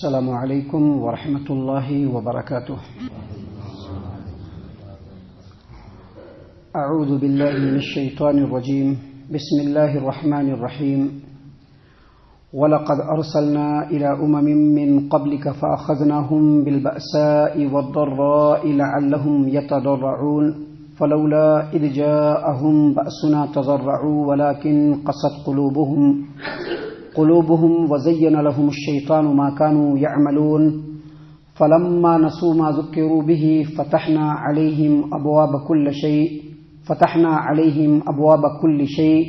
السلام علیکم ورحمۃ اللہ وبرکاتہ. اعوذ باللہ من الشیطان الرجیم. بسم اللہ الرحمن الرحیم. وَلَقَدْ أَرْسَلْنَا إِلَىٰ أُمَمٍ مِّن قَبْلِكَ فَأَخَذْنَاهُم بِالْبَأْسَاءِ وَالضَّرَّاءِ لَعَلَّهُمْ يَتَضَرَّعُونَ فَلَوْلَا إِذْ جَاءَهُم بَأْسُنَا تَضَرَّعُوا وَلَٰكِن قَسَتْ قُلُوبُهُمْ وَزَيَّنَ لَهُمُ الشَّيْطَانُ مَا كَانُوا يَعْمَلُونَ فَلَمَّا نَسُوا مَا ذُكِّرُوا بِهِ فَتَحْنَا عَلَيْهِمْ أَبْوَابَ كُلِّ شَيْءٍ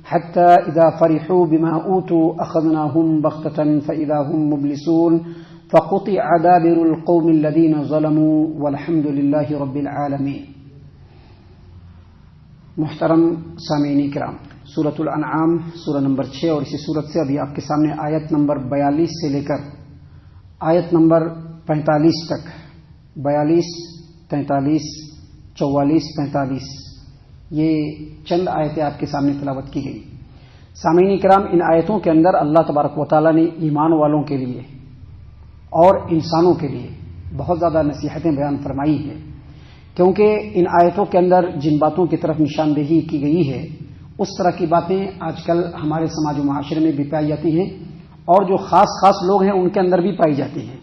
حَتَّى إِذَا فَرِحُوا بِمَا أُوتُوا أَخَذْنَاهُمْ بَغْتَةً فَإِذَا هُمْ مُبْلِسُونَ فَقُطِعَ دَابِرُ الْقَوْمِ الَّذِينَ ظَلَمُوا وَالْحَمْدُ لِلَّهِ رَبِّ الْعَالَمِينَ. محترم سامعین کرام، سورۃ الانعام سورہ نمبر 6 اور اسی سورت سے ابھی آپ کے سامنے آیت نمبر 42 سے لے کر آیت نمبر 45 تک 42، 43، 44، 45 یہ چند آیتیں آپ کے سامنے تلاوت کی گئی. سامعین کرام، ان آیتوں کے اندر اللہ تبارک و تعالیٰ نے ایمان والوں کے لیے اور انسانوں کے لیے بہت زیادہ نصیحتیں بیان فرمائی ہیں، کیونکہ ان آیتوں کے اندر جن باتوں کی طرف نشاندہی کی گئی ہے اس طرح کی باتیں آج کل ہمارے سماج و معاشرے میں بھی پائی جاتی ہیں اور جو خاص لوگ ہیں ان کے اندر بھی پائی جاتی ہیں.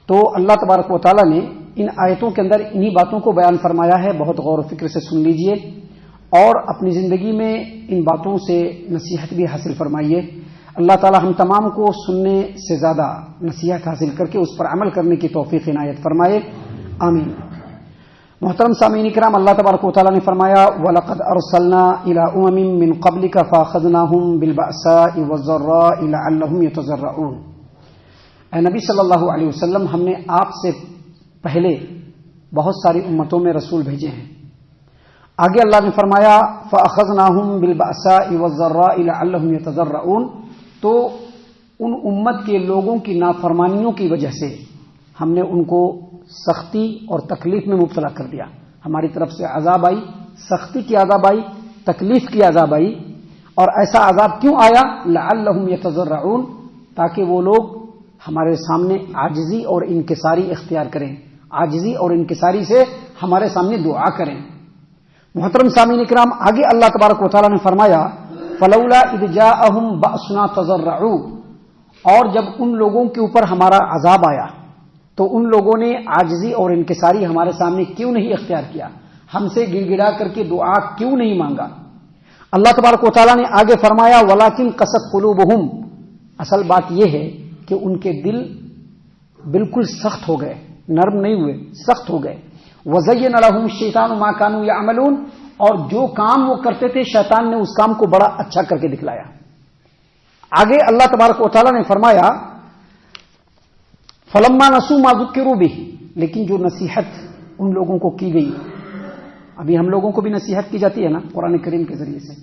تو اللہ تبارک و تعالیٰ نے ان آیتوں کے اندر انہی باتوں کو بیان فرمایا ہے. بہت غور و فکر سے سن لیجئے اور اپنی زندگی میں ان باتوں سے نصیحت بھی حاصل فرمائیے. اللہ تعالی ہم تمام کو سننے سے زیادہ نصیحت حاصل کر کے اس پر عمل کرنے کی توفیق عنایت فرمائے، آمین. محترم سامعین کرام، اللہ تبارک و تعالی نے فرمایا وَلَقَدْ أَرْسَلْنَا إِلَىٰ أُمَمٍ مِّن قَبْلِكَ فَأَخَذْنَاهُم بِالْبَأْسَاءِ وَالضَّرَّاءِ لَعَلَّهُمْ يَتَضَرَّعُونَ. اے نبی صلی اللہ علیہ وسلم، ہم نے آپ سے پہلے بہت ساری امتوں میں رسول بھیجے ہیں. آگے اللہ نے فرمایا فَأَخَذْنَاهُم بِالْبَأْسَاءِ وَالضَّرَّاءِ لَعَلَّهُمْ يَتَضَرَّعُونَ. تو ان امت کے لوگوں کی نافرمانیوں کی وجہ سے ہم نے ان کو سختی اور تکلیف میں مبتلا کر دیا. ہماری طرف سے عذاب آئی، سختی کی عذاب آئی، تکلیف کی عذاب آئی. اور ایسا عذاب کیوں آیا؟ لعلہم یتضرعون، تاکہ وہ لوگ ہمارے سامنے عاجزی اور انکساری اختیار کریں، عاجزی اور انکساری سے ہمارے سامنے دعا کریں. محترم سامعین کرام، آگے اللہ تبارک و تعالیٰ نے فرمایا فلولا اذ جاءہم بأسنا تضرعوا. اور جب ان لوگوں کے اوپر ہمارا عذاب آیا تو ان لوگوں نے عاجزی اور انکساری ہمارے سامنے کیوں نہیں اختیار کیا؟ ہم سے گڑ گڑا کر کے دعا کیوں نہیں مانگا؟ اللہ تبارک و تعالیٰ نے آگے فرمایا وَلَٰكِن قَسَتْ قُلُوبُهُمْ. اصل بات یہ ہے کہ ان کے دل بالکل سخت ہو گئے، نرم نہیں ہوئے، سخت ہو گئے. وَزَيَّنَ لَهُمُ الشَّيْطَانُ مَا كَانُوا يَعْمَلُونَ. اور جو کام وہ کرتے تھے شیطان نے اس کام کو بڑا اچھا کر کے دکھلایا. آگے اللہ تبارک و تعالیٰ نے فرمایا فَلَمَّا نَسُوا مَا ذُكِّرُوا بِهِ. لیکن جو نصیحت ان لوگوں کو کی گئی، ابھی ہم لوگوں کو بھی نصیحت کی جاتی ہے نا قرآن کریم کے ذریعے سے.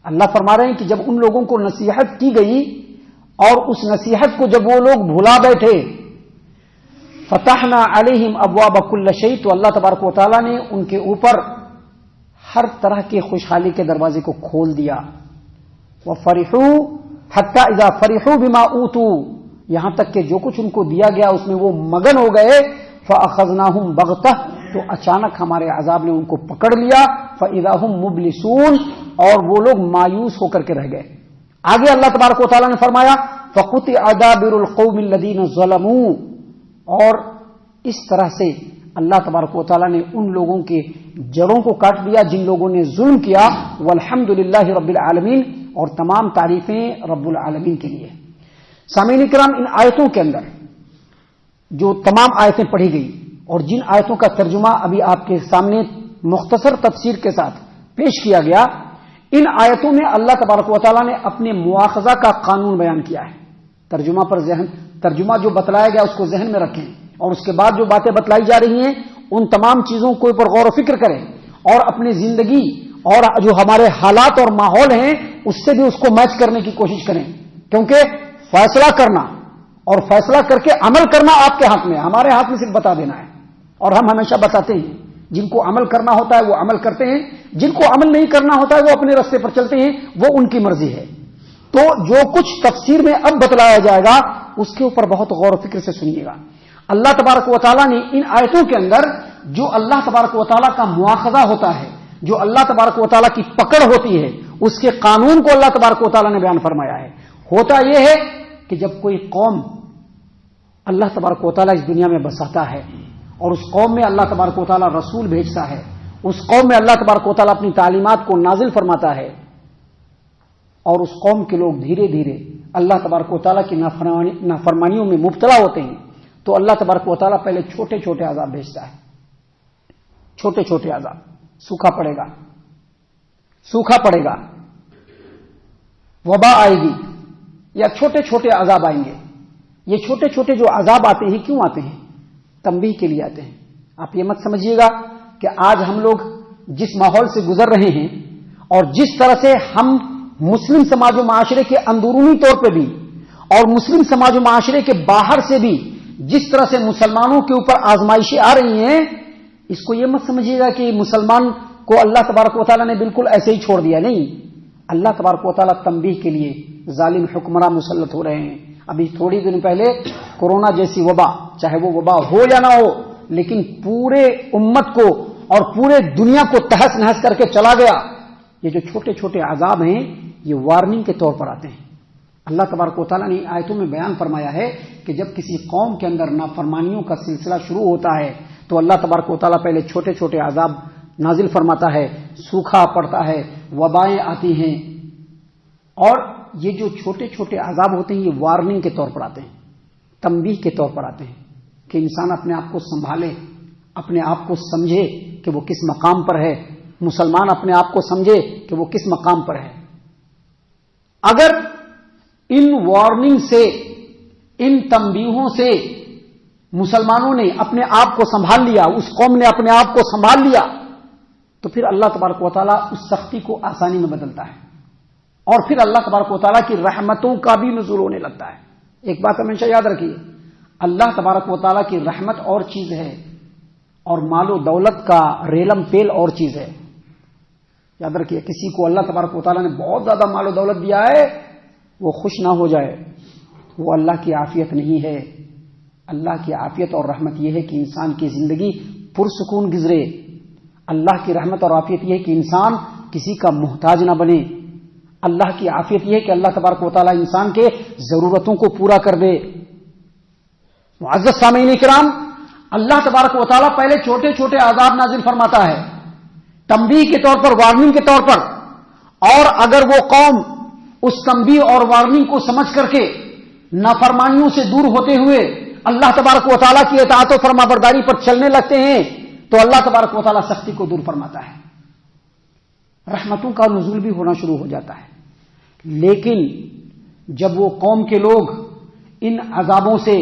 اللہ فرما رہے ہیں کہ جب ان لوگوں کو نصیحت کی گئی اور اس نصیحت کو جب وہ لوگ بھلا بیٹھے فَتَحْنَا عَلَيْهِمْ أَبْوَابَ كُلِّ شَيْءٍ. تو اللہ تبارک و تعالیٰ نے ان کے اوپر ہر طرح کے خوشحالی کے دروازے کو کھول دیا. وَفَرِحُوا حَتَّى إِذَا فَرِحُوا بِمَا أُوتُوا. یہاں تک کہ جو کچھ ان کو دیا گیا اس میں وہ مگن ہو گئے. فَأَخَذْنَاهُمْ بَغْتَةً. تو اچانک ہمارے عذاب نے ان کو پکڑ لیا. فَإِذَا هُمْ مُبْلِسُونَ. اور وہ لوگ مایوس ہو کر کے رہ گئے. آگے اللہ تبارک و تعالیٰ نے فرمایا فَقُطِعَ دَابِرُ الْقَوْمِ الَّذِينَ ظَلَمُوا. اور اس طرح سے اللہ تبارک و تعالیٰ نے ان لوگوں کے جڑوں کو کاٹ دیا جن لوگوں نے ظلم کیا. والحمد للہ رب العالمین. اور تمام تعریفیں رب العالمین کے لیے. سامعین کرام، ان آیتوں کے اندر جو تمام آیتیں پڑھی گئی اور جن آیتوں کا ترجمہ ابھی آپ کے سامنے مختصر تفسیر کے ساتھ پیش کیا گیا، ان آیتوں میں اللہ تبارک و تعالیٰ نے اپنے مواخذہ کا قانون بیان کیا ہے. ترجمہ جو بتلایا گیا اس کو ذہن میں رکھیں اور اس کے بعد جو باتیں بتلائی جا رہی ہیں ان تمام چیزوں کو پر غور و فکر کریں اور اپنی زندگی اور جو ہمارے حالات اور ماحول ہیں اس سے بھی اس کو میچ کرنے کی کوشش کریں. کیونکہ فیصلہ کرنا اور فیصلہ کر کے عمل کرنا آپ کے ہاتھ میں ہے، ہمارے ہاتھ میں صرف بتا دینا ہے. اور ہم ہمیشہ بتاتے ہیں، جن کو عمل کرنا ہوتا ہے وہ عمل کرتے ہیں، جن کو عمل نہیں کرنا ہوتا ہے وہ اپنے راستے پر چلتے ہیں، وہ ان کی مرضی ہے. تو جو کچھ تفسیر میں اب بتلایا جائے گا اس کے اوپر بہت غور و فکر سے سنیے گا. اللہ تبارک و تعالیٰ نے ان آیتوں کے اندر جو اللہ تبارک و تعالیٰ کا مواخذہ ہوتا ہے، جو اللہ تبارک و تعالیٰ کی پکڑ ہوتی ہے، اس کے قانون کو اللہ تبارک و تعالیٰ نے بیان فرمایا ہے. ہوتا یہ ہے کہ جب کوئی قوم اللہ تبارک و تعالیٰ اس دنیا میں بساتا ہے اور اس قوم میں اللہ تبارک و تعالیٰ رسول بھیجتا ہے، اس قوم میں اللہ تبارک و تعالیٰ اپنی تعلیمات کو نازل فرماتا ہے اور اس قوم کے لوگ دھیرے دھیرے اللہ تبارک و تعالیٰ کی نافرمانیوں میں مبتلا ہوتے ہیں، تو اللہ تبارک و تعالیٰ پہلے چھوٹے چھوٹے عذاب بھیجتا ہے. چھوٹے چھوٹے عذاب، سوکھا پڑے گا، سوکھا پڑے گا، وبا آئے گی، یا چھوٹے چھوٹے عذاب آئیں گے. یہ چھوٹے چھوٹے جو عذاب آتے ہیں کیوں آتے ہیں؟ تنبیہ کے لیے آتے ہیں. آپ یہ مت سمجھیے گا کہ آج ہم لوگ جس ماحول سے گزر رہے ہیں اور جس طرح سے ہم مسلم سماج و معاشرے کے اندرونی طور پہ بھی اور مسلم سماج و معاشرے کے باہر سے بھی جس طرح سے مسلمانوں کے اوپر آزمائشیں آ رہی ہیں، اس کو یہ مت سمجھیے گا کہ مسلمان کو اللہ تبارک و تعالیٰ نے بالکل ایسے ہی چھوڑ دیا. نہیں، اللہ تبارک و تعالیٰ تنبیہ کے لیے ظالم حکمراں مسلط ہو رہے ہیں. ابھی تھوڑی دن پہلے کورونا جیسی وبا، چاہے وہ وبا ہو یا نہ ہو، لیکن پورے امت کو اور پورے دنیا کو تہس نہس کر کے چلا گیا. یہ جو چھوٹے چھوٹے عذاب ہیں یہ وارننگ کے طور پر آتے ہیں. اللہ تبارک و تعالیٰ نے آیتوں میں بیان فرمایا ہے کہ جب کسی قوم کے اندر نافرمانیوں کا سلسلہ شروع ہوتا ہے تو اللہ تبارک و تعالیٰ پہلے چھوٹے چھوٹے عذاب نازل فرماتا ہے، سوکھا پڑتا ہے، وبائیں آتی ہیں. اور یہ جو چھوٹے چھوٹے عذاب ہوتے ہیں یہ وارننگ کے طور پر آتے ہیں، تنبیہ کے طور پر آتے ہیں کہ انسان اپنے آپ کو سنبھالے، اپنے آپ کو سمجھے کہ وہ کس مقام پر ہے. مسلمان اپنے آپ کو سمجھے کہ وہ کس مقام پر ہے. اگر ان وارننگ سے، ان تنبیہوں سے مسلمانوں نے اپنے آپ کو سنبھال لیا، اس قوم نے اپنے آپ کو سنبھال لیا، تو پھر اللہ تبارک و تعالیٰ اس سختی کو آسانی میں بدلتا ہے اور پھر اللہ تبارک و تعالیٰ کی رحمتوں کا بھی نزول ہونے لگتا ہے. ایک بات ہمیشہ یاد رکھیے، اللہ تبارک و تعالیٰ کی رحمت اور چیز ہے اور مال و دولت کا ریلم پیل اور چیز ہے. یاد رکھیے، کسی کو اللہ تبارک و تعالیٰ نے بہت زیادہ مال و دولت دیا ہے، وہ خوش نہ ہو جائے، وہ اللہ کی عافیت نہیں ہے. اللہ کی عافیت اور رحمت یہ ہے کہ انسان کی زندگی پرسکون گزرے. اللہ کی رحمت اور عافیت یہ ہے کہ انسان کسی کا محتاج نہ بنے. اللہ کی عافیت یہ ہے کہ اللہ تبارک و تعالیٰ انسان کے ضرورتوں کو پورا کر دے. معزز سامعین کرام، اللہ تبارک و تعالیٰ پہلے چھوٹے چھوٹے عذاب نازل فرماتا ہے، تنبیہ کے طور پر، وارننگ کے طور پر. اور اگر وہ قوم اس تنبیہ اور وارننگ کو سمجھ کر کے نافرمانیوں سے دور ہوتے ہوئے اللہ تبارک و تعالیٰ کی اطاعت و فرما برداری پر چلنے لگتے ہیں تو اللہ تبارک و تعالیٰ سختی کو دور فرماتا ہے، رحمتوں کا نزول بھی ہونا شروع ہو جاتا ہے. لیکن جب وہ قوم کے لوگ ان عذابوں سے،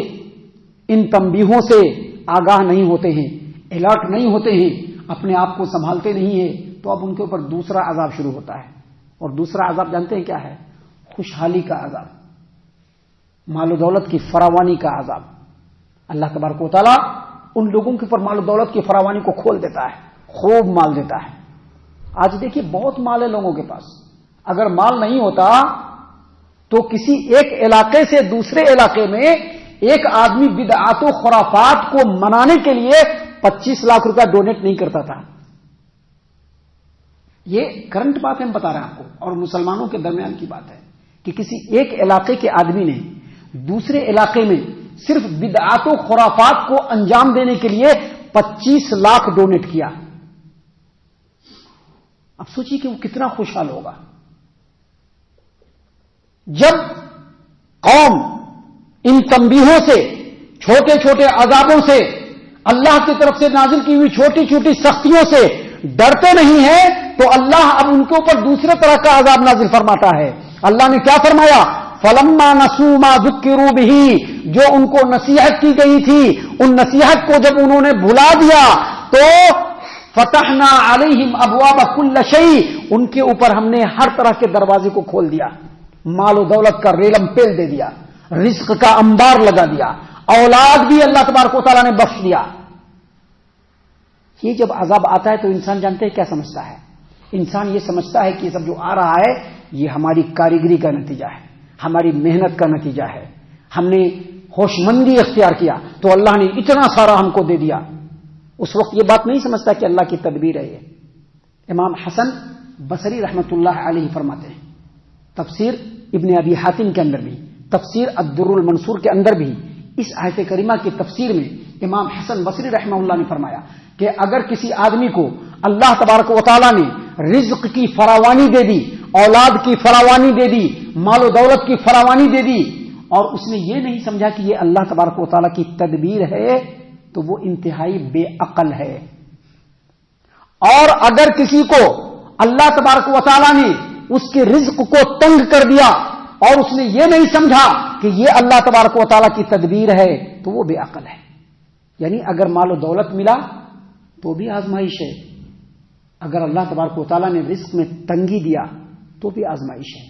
ان تنبیہوں سے آگاہ نہیں ہوتے ہیں، الرٹ نہیں ہوتے ہیں، اپنے آپ کو سنبھالتے نہیں ہیں، تو اب ان کے اوپر دوسرا عذاب شروع ہوتا ہے. اور دوسرا عذاب جانتے ہیں کیا ہے؟ خوشحالی کا عذاب، مال و دولت کی فراوانی کا عذاب. اللہ تبارک و تعالیٰ ان لوگوں کے اوپر مال و دولت کی فراوانی کو کھول دیتا ہے، خوب مال دیتا ہے. آج دیکھیے بہت مال ہے لوگوں کے پاس. اگر مال نہیں ہوتا تو کسی ایک علاقے سے دوسرے علاقے میں ایک آدمی بدعات و خرافات کو منانے کے لیے 25 لاکھ روپیہ ڈونیٹ نہیں کرتا تھا. یہ کرنٹ بات ہم بتا رہے ہیں آپ کو، اور مسلمانوں کے درمیان کی بات ہے کہ کسی ایک علاقے کے آدمی نے دوسرے علاقے میں صرف بدعات و خرافات کو انجام دینے کے لیے 25 لاکھ ڈونیٹ کیا. اب سوچیے کہ وہ کتنا خوشحال ہوگا. جب قوم ان تنبیہوں سے، چھوٹے چھوٹے عذابوں سے، اللہ کی طرف سے نازل کی ہوئی چھوٹی چھوٹی سختیوں سے ڈرتے نہیں ہیں تو اللہ اب ان کے اوپر دوسرے طرح کا عذاب نازل فرماتا ہے. اللہ نے کیا فرمایا؟ فَلَمَّا نَسُوا مَا ذُكِّرُوا بِهِ، جو ان کو نصیحت کی گئی تھی ان نصیحت کو جب انہوں نے بھلا دیا تو فَتَحْنَا عَلَيْهِمْ أَبْوَابَ كُلِّ شَيْءٍ، ان کے اوپر ہم نے ہر طرح کے دروازے کو کھول دیا، مال و دولت کا ریلم پیل دے دیا، رزق کا انبار لگا دیا، اولاد بھی اللہ تبارک و تعالیٰ نے بخش دیا. یہ جب عذاب آتا ہے تو انسان جانتے ہیں کیا سمجھتا ہے؟ انسان یہ سمجھتا ہے کہ یہ سب جو آ رہا ہے یہ ہماری کاریگری کا نتیجہ ہے، ہماری محنت کا نتیجہ ہے، ہم نے ہوشمندی اختیار کیا تو اللہ نے اتنا سارا ہم کو دے دیا. اس وقت یہ بات نہیں سمجھتا کہ اللہ کی تدبیر ہے یہ. امام حسن بصری رحمت اللہ علیہ فرماتے ہیں تفسیر ابن ابی حاتم کے اندر بھی, تفسیر الدر المنصور کے اندر بھی, اس آیت کریمہ کی تفسیر میں امام حسن بصری رحمہ اللہ نے فرمایا کہ اگر کسی آدمی کو اللہ تبارک و تعالیٰ نے رزق کی فراوانی دے دی, اولاد کی فراوانی دے دی, مال و دولت کی فراوانی دے دی, اور اس نے یہ نہیں سمجھا کہ یہ اللہ تبارک و تعالیٰ کی تدبیر ہے, تو وہ انتہائی بے عقل ہے. اور اگر کسی کو اللہ تبارک و تعالیٰ نے اس کے رزق کو تنگ کر دیا اور اس نے یہ نہیں سمجھا کہ یہ اللہ تبارک و تعالیٰ کی تدبیر ہے, تو وہ بے عقل ہے. یعنی اگر مال و دولت ملا تو بھی آزمائش ہے, اگر اللہ تبارک و تعالیٰ نے رزق میں تنگی دیا تو بھی آزمائش ہے.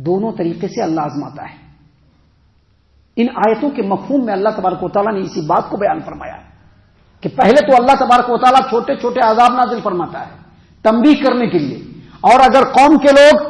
دونوں طریقے سے اللہ آزماتا ہے. ان آیتوں کے مفہوم میں اللہ تبارک و تعالیٰ نے اسی بات کو بیان فرمایا کہ پہلے تو اللہ تبارک و تعالیٰ چھوٹے چھوٹے عذاب نازل فرماتا ہے تنبیہ کرنے کے لیے, اور اگر قوم کے لوگ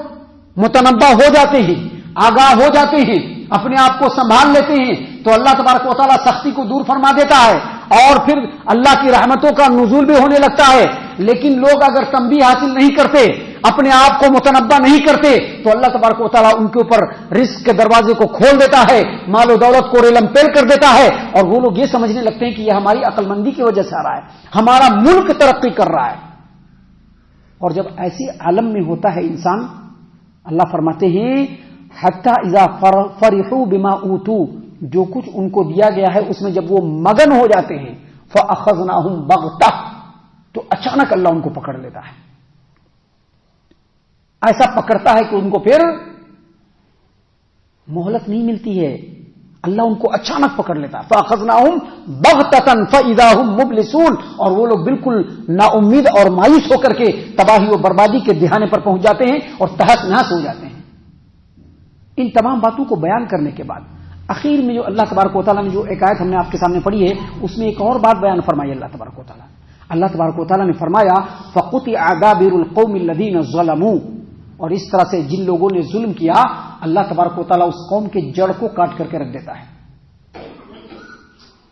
متنبہ ہو جاتے ہیں, آگاہ ہو جاتے ہیں, اپنے آپ کو سنبھال لیتے ہیں, تو اللہ تبارک و تعالیٰ سختی کو دور فرما دیتا ہے اور پھر اللہ کی رحمتوں کا نزول بھی ہونے لگتا ہے. لیکن لوگ اگر تنبیہ حاصل نہیں کرتے, اپنے آپ کو متنبہ نہیں کرتے, تو اللہ تبارک و تعالیٰ ان کے اوپر رزق کے دروازے کو کھول دیتا ہے, مال و دولت کو ریلم پیل کر دیتا ہے, اور وہ لوگ یہ سمجھنے لگتے ہیں کہ یہ ہماری عقل مندی کی وجہ سے آ رہا ہے, ہمارا ملک ترقی کر رہا ہے. اور جب ایسی عالم میں ہوتا ہے انسان, اللہ فرماتے ہیں حتی اذا فرحوا بما اوتوا, جو کچھ ان کو دیا گیا ہے اس میں جب وہ مگن ہو جاتے ہیں, فاخذناہم بغتہ, تو اچانک اللہ ان کو پکڑ لیتا ہے. ایسا پکڑتا ہے کہ ان کو پھر مہلت نہیں ملتی ہے, اللہ ان کو اچانک پکڑ لیتا ہے. فاخذناہم بغتۃ فاذا هم مبلسون, اور وہ لوگ بالکل نا امید اور مایوس ہو کر کے تباہی و بربادی کے دہانے پر پہنچ جاتے ہیں اور تہس نہس ہو جاتے ہیں. ان تمام باتوں کو بیان کرنے کے بعد اخیر میں جو اللہ تبارک و تعالیٰ نے جو ایک آیت ہم نے آپ کے سامنے پڑھی ہے, اس میں ایک اور بات بیان فرمائی اللہ تبارک و تعالیٰ. اللہ تبارک و تعالیٰ نے فرمایا فَقُطِعَ دَابِرُ الْقَوْمِ الَّذِينَ ظَلَمُوا, اور اس طرح سے جن لوگوں نے ظلم کیا اللہ تبارک و تعالیٰ اس قوم کے جڑ کو کاٹ کر کے رکھ دیتا ہے.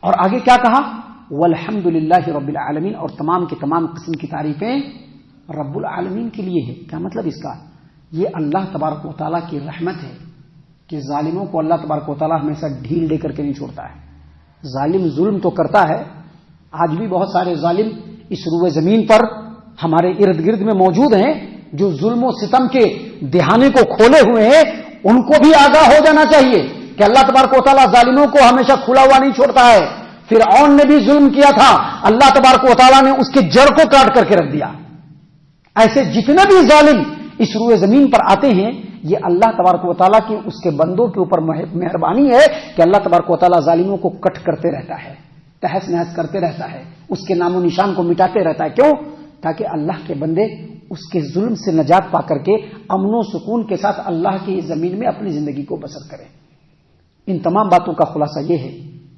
اور آگے کیا کہا, وَالْحَمْدُ لِلَّهِ رَبِّ الْعَالَمِينَ, اور تمام کے تمام قسم کی تعریفیں رب العالمین کے لیے ہے. کیا مطلب اس کا, یہ اللہ تبارک و تعالیٰ کی رحمت ہے کہ ظالموں کو اللہ تبارک و تعالیٰ ہمیشہ ڈھیل دے کر کے نہیں چھوڑتا ہے. ظالم ظلم تو کرتا ہے, آج بھی بہت سارے ظالم اس روئے زمین پر ہمارے ارد گرد میں موجود ہیں جو ظلم و ستم کے دہانے کو کھولے ہوئے ہیں. ان کو بھی آگاہ ہو جانا چاہیے کہ اللہ تبارک و تعالیٰ ظالموں کو ہمیشہ کھلا ہوا نہیں چھوڑتا ہے. فرعون نے بھی ظلم کیا تھا, اللہ تبارک و تعالیٰ نے اس کے جڑ کو کاٹ کر کے رکھ دیا. ایسے جتنے بھی ظالم اس روئے زمین پر آتے ہیں, یہ اللہ تبارک و تعالیٰ کی اس کے بندوں کے اوپر مہربانی ہے کہ اللہ تبارک و تعالیٰ ظالموں کو کٹ کرتے رہتا ہے, تہس نہس کرتے رہتا ہے, اس کے نام و نشان کو مٹاتے رہتا ہے. کیوں, تاکہ اللہ کے بندے اس کے ظلم سے نجات پا کر کے امن و سکون کے ساتھ اللہ کی زمین میں اپنی زندگی کو بسر کریں. ان تمام باتوں کا خلاصہ یہ ہے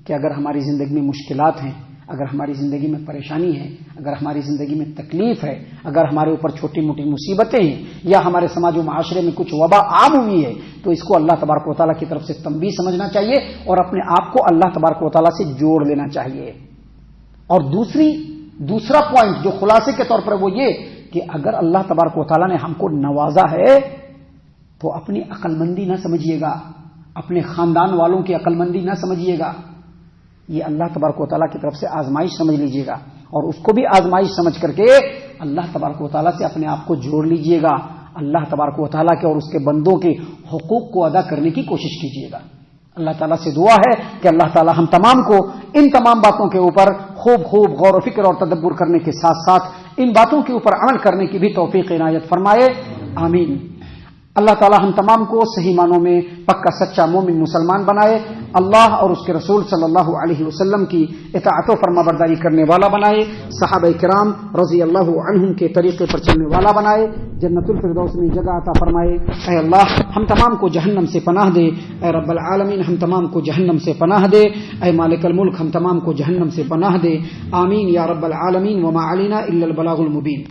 کہ اگر ہماری زندگی میں مشکلات ہیں, اگر ہماری زندگی میں پریشانی ہے, اگر ہماری زندگی میں تکلیف ہے, اگر ہمارے اوپر چھوٹی موٹی مصیبتیں ہیں, یا ہمارے سماج و معاشرے میں کچھ وبا عام ہوئی ہے, تو اس کو اللہ تبارک و تعالیٰ کی طرف سے تنبیہ سمجھنا چاہیے اور اپنے آپ کو اللہ تبارک و تعالیٰ سے جوڑ لینا چاہیے. اور دوسرا پوائنٹ جو خلاصے کے طور پر وہ یہ کہ اگر اللہ تبارک و تعالیٰ نے ہم کو نوازا ہے تو اپنی عقل مندی نہ سمجھیے گا, اپنے خاندان والوں کی عقل مندی نہ سمجھیے گا, یہ اللہ تبارک و تعالیٰ کی طرف سے آزمائش سمجھ لیجیے گا, اور اس کو بھی آزمائش سمجھ کر کے اللہ تبارک و تعالیٰ سے اپنے آپ کو جوڑ لیجیے گا. اللہ تبارک و تعالیٰ کے اور اس کے بندوں کے حقوق کو ادا کرنے کی کوشش کیجیے گا. اللہ تعالیٰ سے دعا ہے کہ اللہ تعالیٰ ہم تمام کو ان تمام باتوں کے اوپر خوب غور و فکر اور تدبر کرنے کے ساتھ ساتھ ان باتوں کے اوپر عمل کرنے کی بھی توفیق عنایت فرمائے, آمین. اللہ تعالیٰ ہم تمام کو صحیح معنوں میں پکا سچا مومن مسلمان بنائے, اللہ اور اس کے رسول صلی اللہ علیہ وسلم کی اطاعت و فرما برداری کرنے والا بنائے, صحابہ کرام رضی اللہ عنہم کے طریقے پر چلنے والا بنائے, جنت الفردوس میں جگہ عطا فرمائے. اے اللہ ہم تمام کو جہنم سے پناہ دے, اے رب العالمین ہم تمام کو جہنم سے پناہ دے, اے مالک الملک ہم تمام کو جہنم سے پناہ دے, آمین یا رب العالمین. وما علینا الا البلاغ المبین.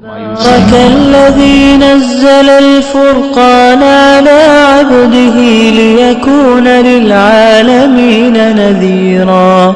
تبارك الذي نزل الفرقان على عبده ليكون للعالمين نذيرا